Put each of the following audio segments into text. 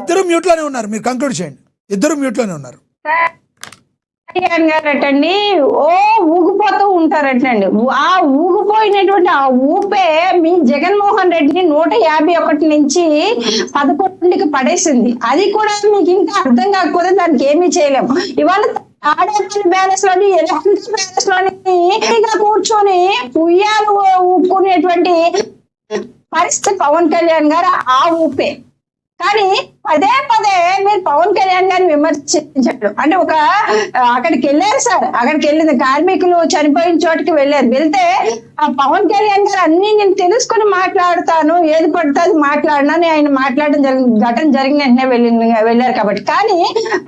ఇద్దరు మ్యూట్ లోనే ఉన్నారు, మీరు కంక్లూడ్ చేయండి. ఇద్దరు మ్యూట్ లోనే ఉన్నారు. గారటండి ఊగిపోతూ ఉంటారటండి. ఆ ఊగిపోయినటువంటి ఆ ఊపే మీ జగన్మోహన్ రెడ్డిని 151 నుంచి 11కి పడేసింది. అది కూడా మీకు ఇంకా అర్థం కాకపోతే దానికి ఏమీ చేయలేము. ఇవాళ తాడేపల్లి బ్యాలెన్స్ లోని ఎలక్ట్రిక్ బ్యాలెన్స్ లోని కూర్చొని ఉయ్యాలు ఊపుకునేటువంటి పరిస్థితి పవన్ కళ్యాణ్ గారు ఆ ఊపే. కానీ పదే పదే మీరు పవన్ కళ్యాణ్ గారిని విమర్శించాడు. అంటే అక్కడికి వెళ్ళారు సార్, అక్కడికి వెళ్ళింది కార్మికులు చనిపోయిన చోటుకి వెళ్ళారు. వెళ్తే ఆ పవన్ కళ్యాణ్ గారు అన్ని నేను తెలుసుకుని మాట్లాడతాను, ఏది పడితే అది మాట్లాడినని ఆయన మాట్లాడడం ఘటన జరిగిన వెంటనే వెళ్ళారు కాబట్టి. కానీ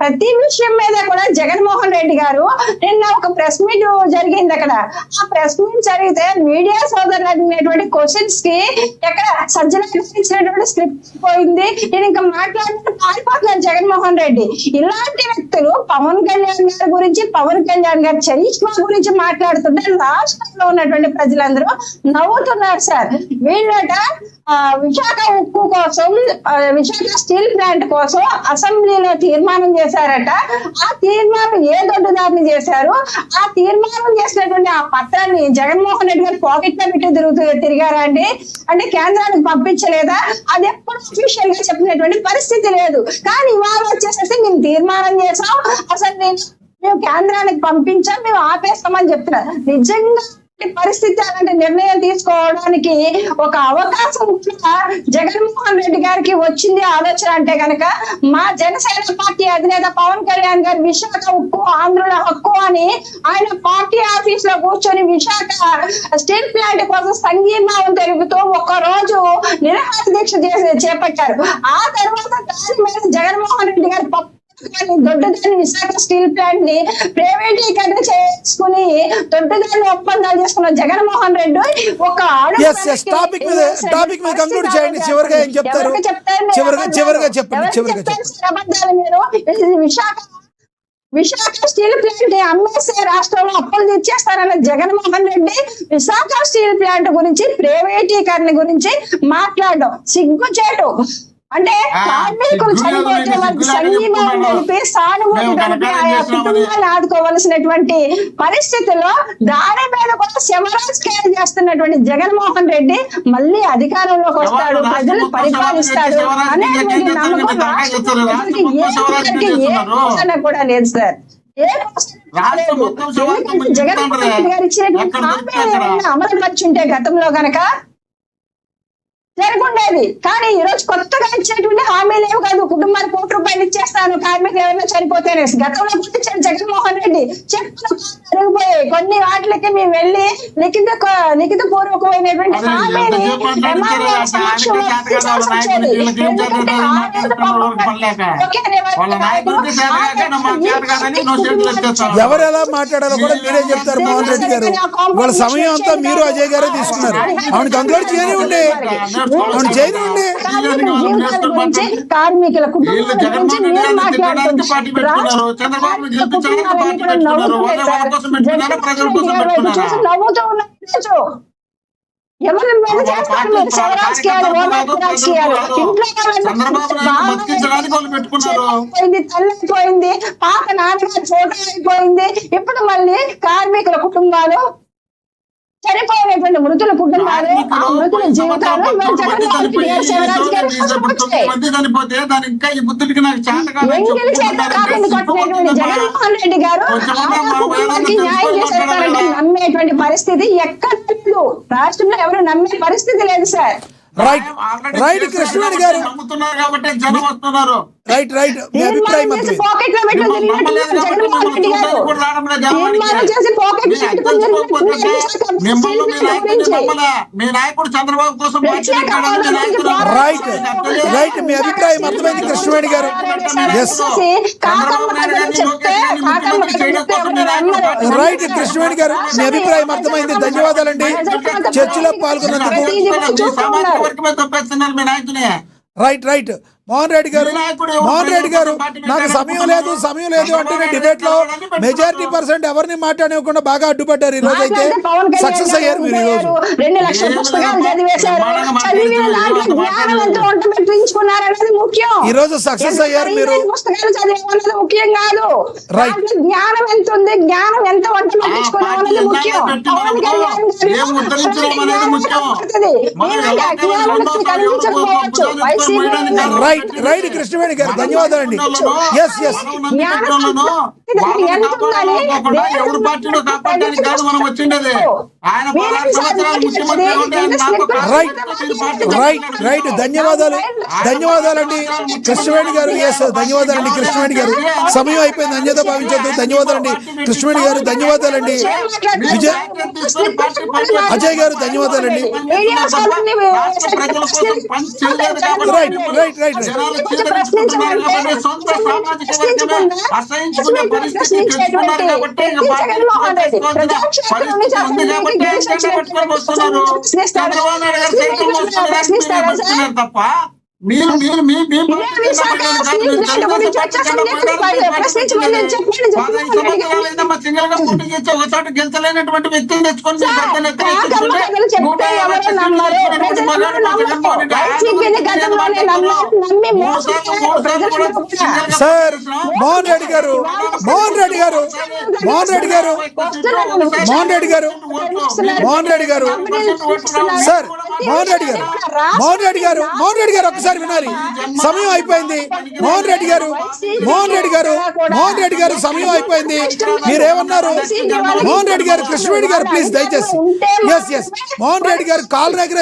ప్రతి విషయం మీద కూడా జగన్మోహన్ రెడ్డి గారు నిన్న ఒక ప్రెస్ మీట్ జరిగింది. అక్కడ ఆ ప్రెస్ మీట్ జరిగితే మీడియా సోదరులు అడిగినటువంటి క్వశ్చన్స్ కి ఎక్కడ సజ్జలకు ఇచ్చినటువంటి స్క్రిప్ట్ పోయింది. నేను ఇంకా పారిపోతున్నారు జగన్మోహన్ రెడ్డి. ఇలాంటి వ్యక్తులు పవన్ కళ్యాణ్ గారి గురించి, పవన్ కళ్యాణ్ గారి చరిష్మా గురించి మాట్లాడుతుంటే రాష్ట్రంలో ఉన్నటువంటి ప్రజలందరూ నవ్వుతున్నారు సార్. వీళ్ళట విశాఖ ఉక్కు కోసం, విశాఖ స్టీల్ ప్లాంట్ కోసం అసెంబ్లీలో తీర్మానం చేశారట. ఆ తీర్మానం ఏ దొడ్డుదారిని చేశారు? ఆ తీర్మానం చేసినటువంటి ఆ పత్రాన్ని జగన్మోహన్ రెడ్డి గారు పాకెట్ లో పెట్టి తిరిగారా అండి? అంటే కేంద్రానికి పంపించలేదా? అది ఎప్పుడు అఫీషియల్ గా చెప్పినటువంటి పరిస్థితి లేదు. కానీ ఇవాళ వచ్చేసేసి మేము తీర్మానం చేసాం, అసలు మేము కేంద్రానికి పంపించాం, మేము ఆపేస్తామని చెప్తున్నారు. నిజంగా పరిస్థితి అలాంటి నిర్ణయం తీసుకోవడానికి ఒక అవకాశం జగన్మోహన్ రెడ్డి గారికి వచ్చింది ఆలోచన అంటే కనుక మా జనసేన పార్టీ అధినేత పవన్ కళ్యాణ్ గారు విశాఖ ఉక్కు ఆంధ్రుల హక్కు అని ఆయన పార్టీ ఆఫీస్ లో కూర్చొని విశాఖ స్టీల్ ప్లాంట్ కోసం సంఘీభావం తెలుపుతూ ఒక రోజు నిరాహార దీక్ష చేపట్టారు. ఆ తర్వాత దాని మీద జగన్మోహన్ రెడ్డి గారు దొడ్డదాన్ని విశాఖ స్టీల్ ప్లాంట్ ని ప్రైవేటీకరణ చేసుకుని దొడ్డదాన్ని ఒప్పందాలు చేసుకున్న జగన్మోహన్ రెడ్డి ఒక అబద్ధాలు మీరు విశాఖ స్టీల్ ప్లాంట్ అమ్మేసే రాష్ట్రంలో అప్పులు తెచ్చేస్తారన్న జగన్మోహన్ రెడ్డి విశాఖ స్టీల్ ప్లాంట్ గురించి, ప్రైవేటీకరణ గురించి మాట్లాడడం సిగ్గుచేటు. అంటే కార్మికులు చనిపోతే వారికి సంఘీభావం తెలిపి సానుభూతి తెలిపి ఆయా కుటుంబాన్ని ఆదుకోవలసినటువంటి పరిస్థితుల్లో దాని మీద కూడా శివరాజకీయాలు చేస్తున్నటువంటి జగన్మోహన్ రెడ్డి మళ్ళీ అధికారంలోకి వస్తాడు, ప్రజలు పరిపాలిస్తాడు అనేటువంటి నమ్మకం రాష్ట్ర కూడా లేదు సార్. జగన్మోహన్ రెడ్డి గారు ఇచ్చినటువంటి అమలు పరిచుంటే గతంలో గనక జరుగుండేది. కానీ ఈ రోజు కొత్తగా ఇచ్చేటువంటి హామీలు ఏమి కాదు. కుటుంబానికి ₹1 ఇచ్చేస్తాను కార్మికులు ఎవరైనా చనిపోతేనే. గతంలో గుర్తించాడు జగన్మోహన్ రెడ్డి. చెప్పులు జరిగిపోయాయి. కొన్ని వాటికి మేము వెళ్ళి లిఖిత పూర్వకమైనటువంటి హామీని ఎవరు ఎలా మాట్లాడాలో కూడా మీరే చెప్తారు మోహన్ రెడ్డి గారు. వాళ్ళ సమయం అంతా మీరు అజయ్ గారే తీసుకున్నారు. అవును కంక్లూడ్ చేయనివ్వండి, కార్మికుల కుటుంబాల నవ్వుతూ ఉన్నారు. ఎవరి మీద చేస్తారు మీరు శివరాజకీయాలు, రాజకీయాలు? ఇంట్లో తల్లిపోయింది, పాత నాన్నగారు ఫోటో అయిపోయింది. ఇప్పుడు మళ్ళీ కార్మికుల కుటుంబాలు, చనిపోయినటువంటి మృతుల కుటుంబాలు, ఆ మృతుల జీవితాలు జగన్మోహన్ రెడ్డి గారు న్యాయం చేసేస్తారంటే నమ్మేటువంటి పరిస్థితి ఎక్కడ లేదు. రాష్ట్రంలో ఎవరు నమ్మే పరిస్థితి లేదు సార్. రైట్ కృష్ణవేణి గారు, రైట్ మీ అభిప్రాయం మీ అభిప్రాయం అర్థమైంది కృష్ణవేణి గారు. రైట్ కృష్ణవేణి గారు, మీ అభిప్రాయం అర్థమైంది. ధన్యవాదాలండి చర్చలో పాల్గొన్నందుకు. రైట్ మోహన్ రెడ్డి గారు నాకు సమయం లేదు అంటే డిబేట్ లో మెజారిటీ పర్సెంట్ ఎవరిని మాట్లాడకుండా బాగా అడ్డుపడ్డారు. ఈ రోజు అయితే సక్సెస్ అయ్యారు మీరు. ఈ రోజు 2 లక్షల పుస్తకాలు చదివేశారు. చదివిన దాంట్లో జ్ఞానం ఎంత ఉంటుంచుకున్నారు అనేది ముఖ్యం. ఈ రోజు సక్సెస్ అయ్యారు మీరు. పుస్తకాలు చదివేమన్నది ముఖ్యం కాదు, రైట్. జ్ఞానం ఎంత ఉంది, జ్ఞానం ఎంత వంట పట్టించుకున్నాం అనేది ముఖ్యం. రైట్ రైట్ కృష్ణవేణి గారు ధన్యవాదాలండి. ఎస్ ఎస్ ఎవరు పార్టీలో కాపాడడానికి కాదు మనం వచ్చిండేది. ఆయన 16 సంవత్సరాలు ముఖ్యమంత్రి రైట్ రైట్ రైట్ ధన్యవాదాలండి కృష్ణవేణి గారు. ఎస్ ధన్యవాదాలండి కృష్ణవేణి గారు. సమయం అయిపోయింది, అన్యత భావించొద్దు. ధన్యవాదాలండి కృష్ణవేణి గారు. ధన్యవాదాలండి అజయ్ గారు. ధన్యవాదాలండి. రైట్ రైట్ రైట్ సొంత సామాజిక వర్గమే అసహించుకునే పరిస్థితి తెచ్చుకున్నారు కాబట్టి పరిస్థితి ఉంది కాబట్టి పట్టుకొని వస్తున్నారు. చంద్రబాబు నాయుడు గారు సైతం వస్తున్నారు తప్ప మీరు సింగల్ గా పోటీ చేసి ఒకసారి గెలిచలేనటువంటి వ్యక్తిని తెచ్చుకొని సార్ మోహన్ రెడ్డి గారు సార్ మోహన్ రెడ్డి గారు ఒకసారి వినాలి. సమయం అయిపోయింది. మోహన్ రెడ్డి గారు సమయం అయిపోయింది. మీరేమన్నారు? మోహన్ రెడ్డి గారు కృష్ణవేణి గారు ప్లీజ్ దయచేసి. ఎస్ మోహన్ రెడ్డి గారు కాల్ దగ్గర